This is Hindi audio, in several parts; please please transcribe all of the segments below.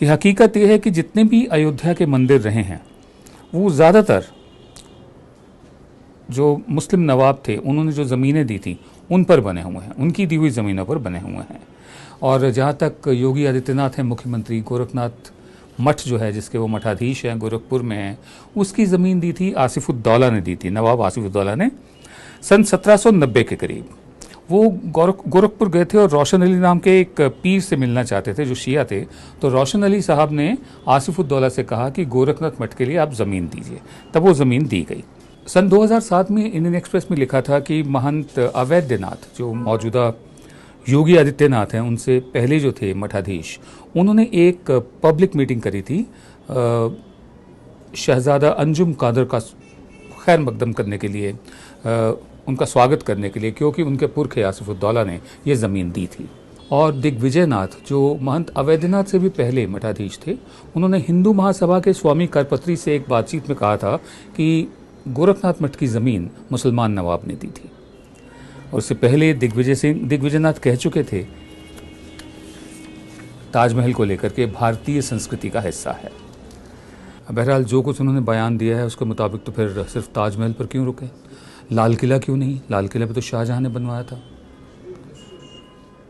कि हकीकत यह है कि जितने भी अयोध्या के मंदिर रहे हैं वो ज़्यादातर जो मुस्लिम नवाब थे उन्होंने जो ज़मीनें दी थी उन पर बने हुए हैं, उनकी दी हुई ज़मीनों पर बने हुए हैं। और जहाँ तक योगी आदित्यनाथ हैं मुख्यमंत्री, गोरखनाथ मठ जो है जिसके वो मठाधीश हैं गोरखपुर में हैं, उसकी ज़मीन दी थी आसिफुद्दौला ने दी थी, नवाब आसिफुद्दौला ने सन 1790 के करीब। वो गोरखपुर गए थे और रोशन अली नाम के एक पीर से मिलना चाहते थे जो शिया थे। तो रोशन अली साहब ने आसिफुद्दौला से कहा कि गोरखनाथ मठ के लिए आप ज़मीन दीजिए, तब वो ज़मीन दी गई। सन 2007 में इंडियन एक्सप्रेस में लिखा था कि महंत अवैधनाथ जो मौजूदा योगी आदित्यनाथ हैं उनसे पहले जो थे मठाधीश, उन्होंने एक पब्लिक मीटिंग करी थी शहजादा अंजुम कादर का खैर मकदम करने के लिए, उनका स्वागत करने के लिए, क्योंकि उनके पुरखे आसिफुद्दौला ने ये ज़मीन दी थी। और दिग्विजयनाथ जो महंत अवैधनाथ से भी पहले मठाधीश थे, उन्होंने हिंदू महासभा के स्वामी करपत्री से एक बातचीत में कहा था कि गोरखनाथ मठ की ज़मीन मुसलमान नवाब ने दी थी। और उससे पहले दिग्विजयनाथ कह चुके थे ताजमहल को लेकर के भारतीय संस्कृति का हिस्सा है। बहरहाल जो कुछ उन्होंने बयान दिया है उसके मुताबिक तो फिर सिर्फ ताजमहल पर क्यों रुके, लाल किला क्यों नहीं? लाल किला पे तो शाहजहां ने बनवाया था।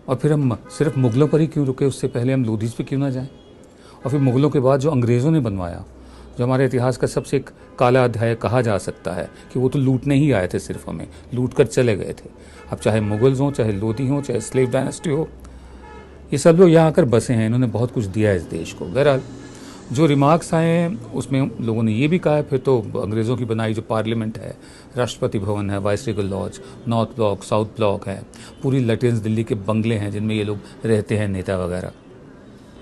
और फिर हम सिर्फ मुग़लों पर ही क्यों रुके, उससे पहले हम लोधीज़ पे क्यों ना जाएं? और फिर मुग़लों के बाद जो अंग्रेज़ों ने बनवाया, जो हमारे इतिहास का सबसे एक काला अध्याय कहा जा सकता है कि वो तो लूटने ही आए थे, सिर्फ हमें लूट कर चले गए थे। अब चाहे मुग़ल्स हों, चाहे लोधी हों, चाहे स्लेव डायनेस्टी हो, ये सब लोग यहाँ आकर बसे हैं, इन्होंने बहुत कुछ दिया है इस देश को। बहरहाल जो रिमार्क्स आए हैं उसमें लोगों ने ये भी कहा है फिर तो अंग्रेज़ों की बनाई जो पार्लियामेंट है, राष्ट्रपति भवन है, Viceregal Lodge, North Block, South Block है, पूरी लटेंस दिल्ली के बंगले हैं जिनमें ये लोग रहते हैं, नेता वगैरह,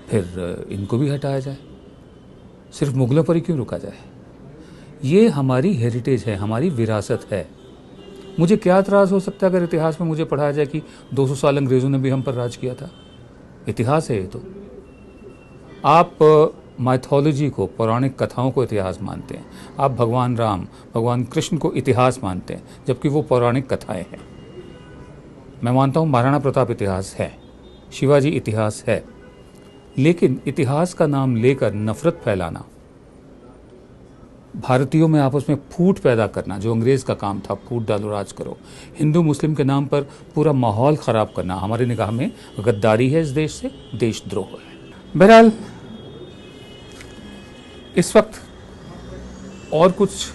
फिर इनको भी हटाया जाए, सिर्फ मुग़लों पर ही क्यों रुका जाए? ये हमारी हेरिटेज है, हमारी विरासत है। मुझे क्या एतराज़ हो सकता है अगर इतिहास में मुझे पढ़ाया जाए कि 200 साल अंग्रेज़ों ने भी हम पर राज किया था? इतिहास है ये तो। आप माइथोलॉजी को, पौराणिक कथाओं को इतिहास मानते हैं, आप भगवान राम, भगवान कृष्ण को इतिहास मानते हैं, जबकि वो पौराणिक कथाएं हैं। मैं मानता हूँ महाराणा प्रताप इतिहास है, शिवाजी इतिहास है, लेकिन इतिहास का नाम लेकर नफरत फैलाना, भारतीयों में आपस में फूट पैदा करना, जो अंग्रेज़ का काम था, फूट डालो राज करो, हिंदू मुस्लिम के नाम पर पूरा माहौल ख़राब करना, हमारी निगाह में गद्दारी है, इस देश से देशद्रोह है। बहरहाल इस वक्त और कुछ